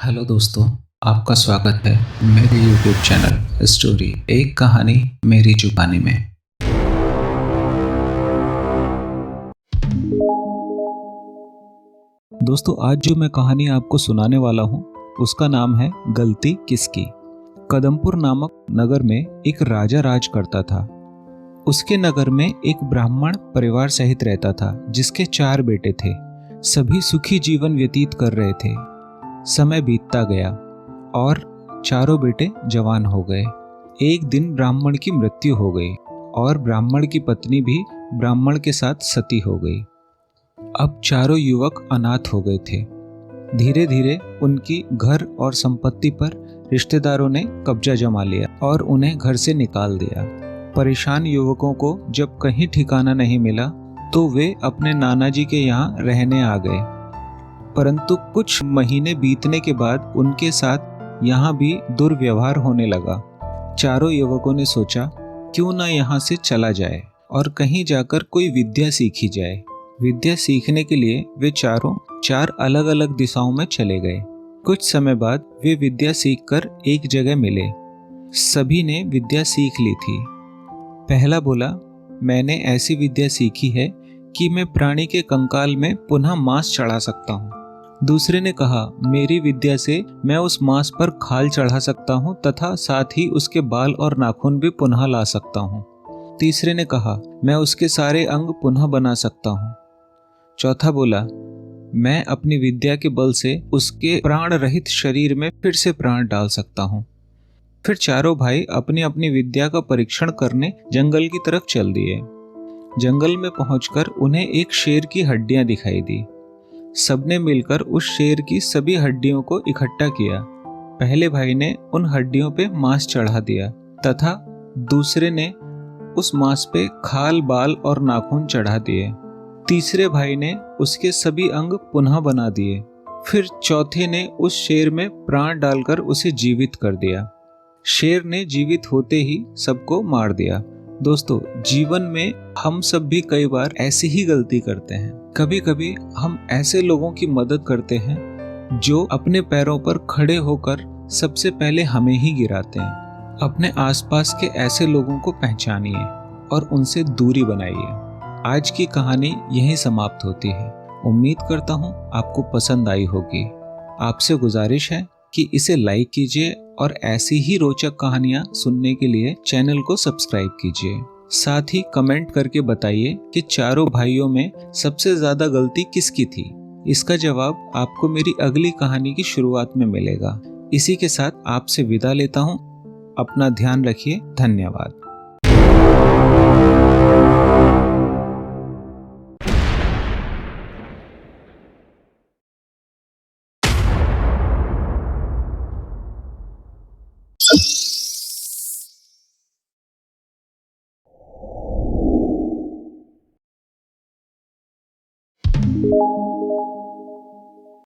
Hello दोस्तों, आपका स्वागत है मेरे YouTube चैनल स्टोरी एक कहानी मेरी जुबानी में। दोस्तों, आज जो मैं कहानी आपको सुनाने वाला हूँ उसका नाम है गलती किसकी। कदमपुर नामक नगर में एक राजा राज करता था। उसके नगर में एक ब्राह्मण परिवार सहित रहता था जिसके 4 बेटे थे। सभी सुखी जीवन व्यतीत कर रहे थे। समय बीतता गया और चारों बेटे जवान हो गए। एक दिन ब्राह्मण की मृत्यु हो गई और ब्राह्मण की पत्नी भी ब्राह्मण के साथ सती हो गई। अब चारों युवक अनाथ हो गए थे। धीरे धीरे उनकी घर और संपत्ति पर रिश्तेदारों ने कब्जा जमा लिया और उन्हें घर से निकाल दिया। परेशान युवकों को जब कहीं ठिकाना नहीं मिला तो वे अपने नाना जी के यहाँ रहने आ गए। परंतु कुछ महीने बीतने के बाद उनके साथ यहाँ भी दुर्व्यवहार होने लगा। चारों युवकों ने सोचा क्यों ना यहाँ से चला जाए और कहीं जाकर कोई विद्या सीखी जाए। विद्या सीखने के लिए वे चारों 4 अलग अलग दिशाओं में चले गए। कुछ समय बाद वे विद्या सीखकर एक जगह मिले। सभी ने विद्या सीख ली थी। पहला बोला, मैंने ऐसी विद्या सीखी है कि मैं प्राणी के कंकाल में पुनः मांस चढ़ा सकता हूँ। दूसरे ने कहा, मेरी विद्या से मैं उस मांस पर खाल चढ़ा सकता हूँ तथा साथ ही उसके बाल और नाखून भी पुनः ला सकता हूँ। तीसरे ने कहा, मैं उसके सारे अंग पुनः बना सकता हूँ। चौथा बोला, मैं अपनी विद्या के बल से उसके प्राण रहित शरीर में फिर से प्राण डाल सकता हूँ। फिर चारों भाई अपनी अपनी विद्या का परीक्षण करने जंगल की तरफ चल दिए। जंगल में पहुंचकर उन्हें एक शेर की हड्डियां दिखाई दी। सबने मिलकर उस शेर की सभी हड्डियों को इकट्ठा किया। पहले भाई ने उन हड्डियों पे मांस चढ़ा दिया तथा दूसरे ने उस मांस पे खाल, बाल और नाखून चढ़ा दिए। तीसरे भाई ने उसके सभी अंग पुनः बना दिए। फिर चौथे ने उस शेर में प्राण डालकर उसे जीवित कर दिया। शेर ने जीवित होते ही सबको मार दिया। दोस्तों, जीवन में हम सब भी कई बार ऐसी ही गलती करते हैं। कभी कभी हम ऐसे लोगों की मदद करते हैं जो अपने पैरों पर खड़े होकर सबसे पहले हमें ही गिराते हैं। अपने आसपास के ऐसे लोगों को पहचानिए और उनसे दूरी बनाइए। आज की कहानी यहीं समाप्त होती है। उम्मीद करता हूँ आपको पसंद आई होगी। आपसे गुजारिश है कि इसे लाइक कीजिए और ऐसी ही रोचक कहानियाँ सुनने के लिए चैनल को सब्सक्राइब कीजिए। साथ ही कमेंट करके बताइए कि चारों भाइयों में सबसे ज्यादा गलती किसकी थी। इसका जवाब आपको मेरी अगली कहानी की शुरुआत में मिलेगा। इसी के साथ आपसे विदा लेता हूँ। अपना ध्यान रखिए। धन्यवाद।